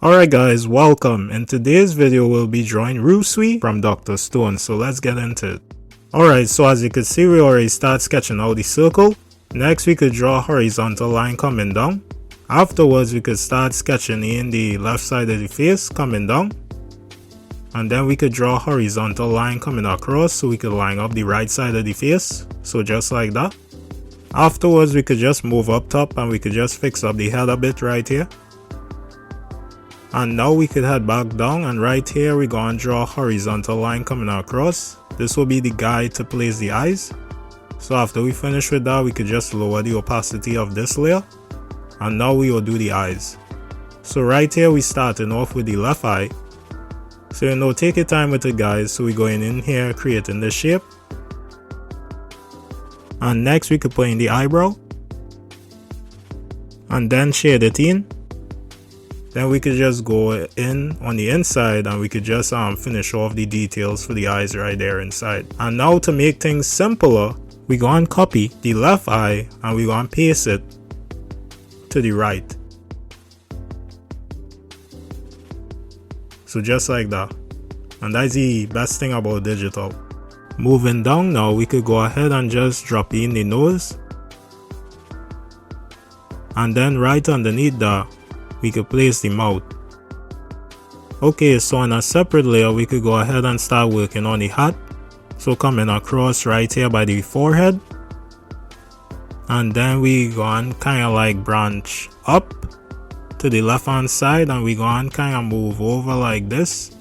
Alright guys, welcome. In today's video we'll be drawing Ryusui from Dr. Stone, so let's get into it. Alright, so as you can see we already start sketching out the circle. Next we could draw a horizontal line coming down. Afterwards we could start sketching in the left side of the face coming down. And then we could draw a horizontal line coming across so we could line up the right side of the face. So just like that. Afterwards we could just move up top and we could just fix up the head a bit right here. And now we could head back down, and right here we're going to draw a horizontal line coming across. This will be the guide to place the eyes. So after we finish with that, we could just lower the opacity of this layer. And now we will do the eyes. So right here we're starting off with the left eye. So take your time with it guys. So we're going in here creating the shape. And next we could put in the eyebrow. And then shade it in. Then we could just go in on the inside and we could just finish off the details for the eyes right there inside. And now to make things simpler, we go and copy the left eye and we go and paste it to the right. So just like that. And that's the best thing about digital. Moving down now, we could go ahead and just drop in the nose. And then right underneath that, we could place the mouth. Okay, so on a separate layer we could go ahead and start working on the hat. So coming across right here by the forehead, and then we go and kind of like branch up to the left hand side and we go and kind of move over like this.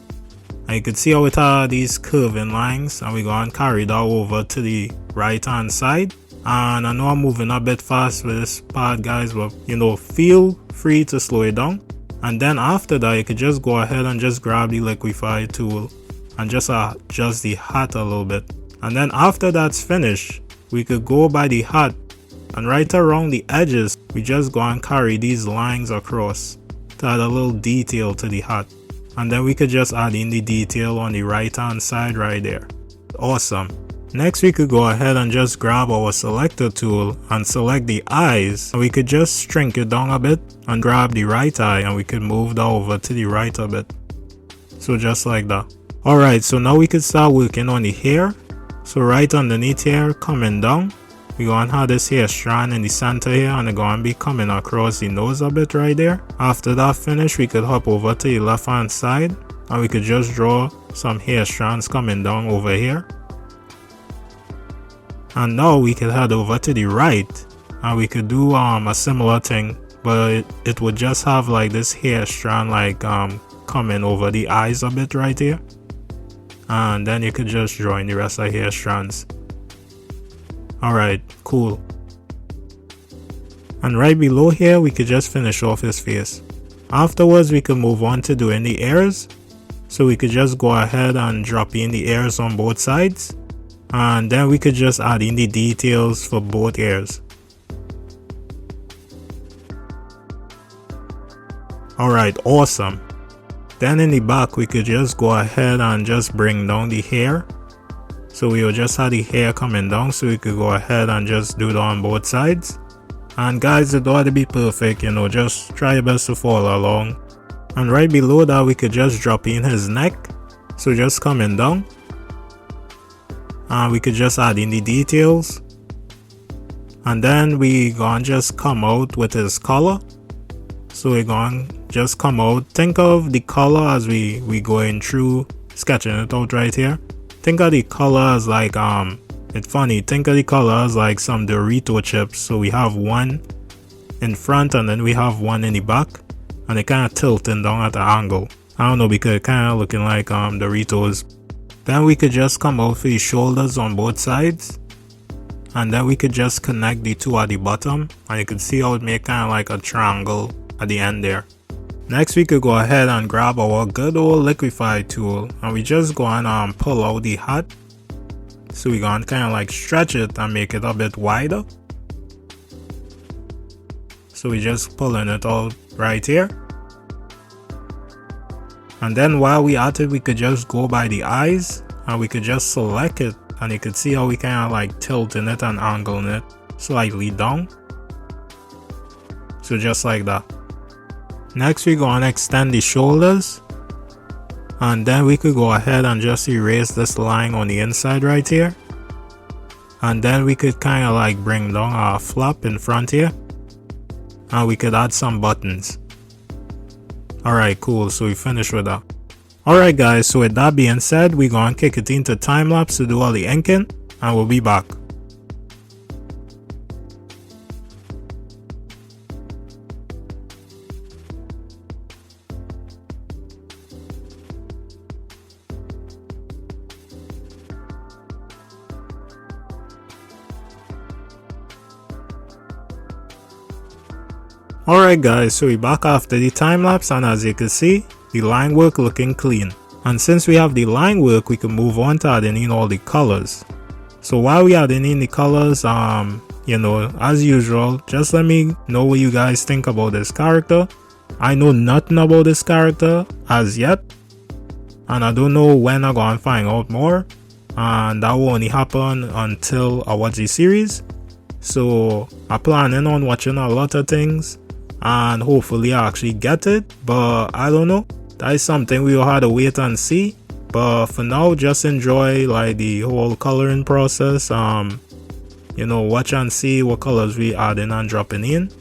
And you can see how it has these curving lines, and we go and carry that over to the right hand side. And I know I'm moving a bit fast with this part guys, but feel free to slow it down. And then after that you could just go ahead and just grab the liquify tool and just adjust the hat a little bit. And then after that's finished, we could go by the hat, and right around the edges we just go and carry these lines across to add a little detail to the hat. And then we could just add in the detail on the right hand side right there. Awesome. Next we could go ahead and just grab our selector tool and select the eyes, and we could just shrink it down a bit and grab the right eye and we could move that over to the right a bit. So just like that. Alright, so now we could start working on the hair. So right underneath here coming down, we're going to have this hair strand in the center here, and it's going to be coming across the nose a bit right there. After that finish, we could hop over to the left hand side and we could just draw some hair strands coming down over here. And now we could head over to the right and we could do a similar thing, but it would just have like this hair strand like coming over the eyes a bit right here. And then you could just draw in the rest of the hair strands. Alright, cool. And right below here we could just finish off his face. Afterwards we could move on to doing the ears. So we could just go ahead and drop in the ears on both sides. And then we could just add in the details for both ears. Alright, awesome. Then in the back we could just go ahead and just bring down the hair. So we will just have the hair coming down, so we could go ahead and just do that on both sides. And guys, it don't have to be perfect, just try your best to follow along. And right below that we could just drop in his neck. So just coming down. And we could just add in the details. And then we gonna just come out with his color. So we're gonna just come out. Think of the color as we going through sketching it out right here. Think of the color as like it's funny, think of the color as like some Dorito chips. So we have one in front and then we have one in the back, and they kind of tilting down at an angle. I don't know, because it kind of looking like Doritos. Then we could just come out for the shoulders on both sides, and then we could just connect the two at the bottom, and you could see how it make kind of like a triangle at the end there. Next we could go ahead and grab our good old liquify tool, and we just go and pull out the hat. So we're going to kind of like stretch it and make it a bit wider. So we just pulling it out right here. And then while we at it, we could just go by the eyes and we could just select it, and you could see how we kind of like tilting it and angling it slightly down. So just like that. Next we gonna extend the shoulders, and then we could go ahead and just erase this line on the inside right here, and then we could kind of like bring down our flap in front here, and we could add some buttons. Alright, cool, so we finished with that. Alright guys, so with that being said, we gonna kick it into time lapse to do all the inking, and we'll be back. Alright guys, so we back after the time lapse, and as you can see, the line work looking clean. And since we have the line work, we can move on to adding in all the colors. So while we adding in the colors, you know, as usual, just let me know what you guys think about this character. I know nothing about this character as yet, and I don't know when I'm gonna find out more, and that will only happen until I watch the series. So I'm planning on watching a lot of things, and hopefully I actually get it, but I don't know. That is something we will have to wait and see. But for now, just enjoy like the whole coloring process. You know, watch and see what colors we adding and dropping in.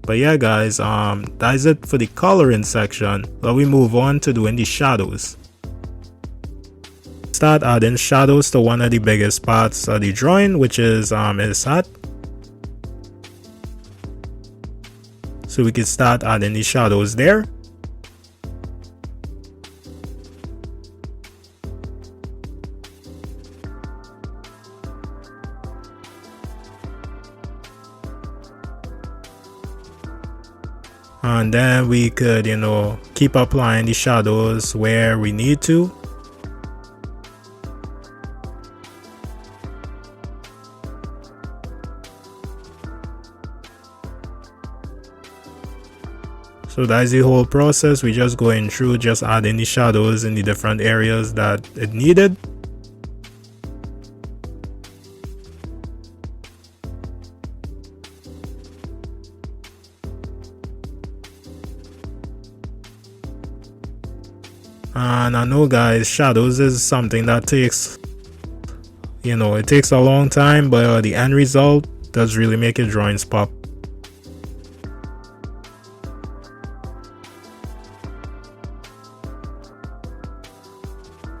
But yeah guys, that is it for the coloring section. Now we move on to doing the shadows. Start adding shadows to one of the biggest parts of the drawing, which is his hat. So we can start adding the shadows there. And then we could, you know, keep applying the shadows where we need to. So that's the whole process. We just going through, just adding the shadows in the different areas that it needed. And I know guys, shadows is something that takes, you know, it takes a long time, but the end result does really make your drawings pop.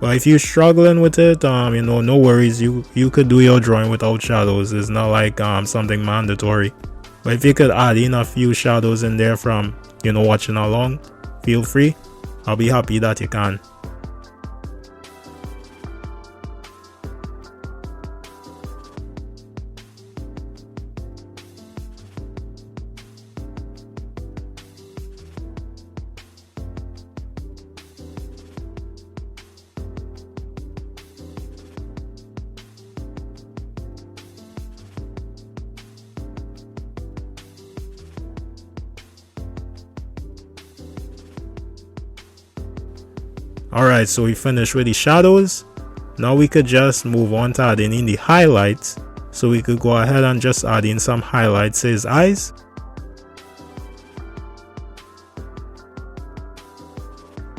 But if you're struggling with it, you know, no worries. You could do your drawing without shadows. It's not like something mandatory. But if you could add in a few shadows in there from, you know, watching along, feel free. I'll be happy that you can. Alright, so we finished with the shadows. Now we could just move on to adding in the highlights. So we could go ahead and just add in some highlights to his eyes.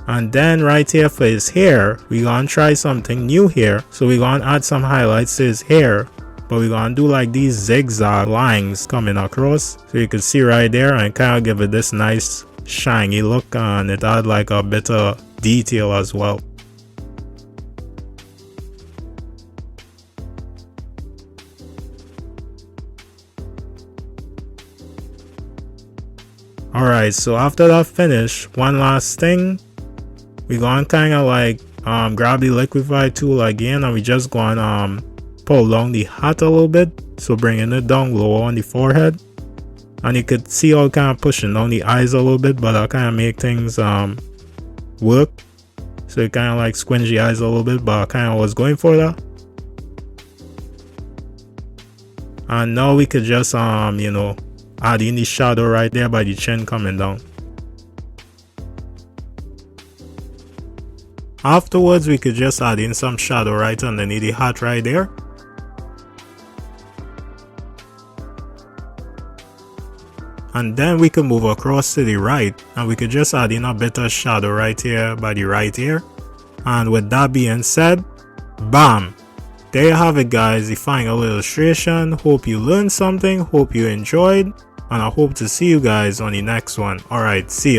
And then right here for his hair, we're gonna try something new here. So we're gonna add some highlights to his hair, but we're gonna do like these zigzag lines coming across. So you can see right there, and kind of give it this nice shiny look, and it add like a bit of detail as well. Alright, so after that finish, one last thing, we're gonna kind of like grab the liquify tool again, and we just gonna pull down the hat a little bit, so bringing it down lower on the forehead. And you could see all kind of pushing down the eyes a little bit, but I kind of make things work. So it kind of like squinch the eyes a little bit, but I kind of was going for that. And now we could just you know, add in the shadow right there by the chin coming down. Afterwards, we could just add in some shadow right underneath the hat right there. And then we can move across to the right and we could just add in a bit of shadow right here by the right ear. And with that being said, bam! There you have it guys, the final illustration. Hope you learned something, hope you enjoyed, and I hope to see you guys on the next one. Alright, see ya.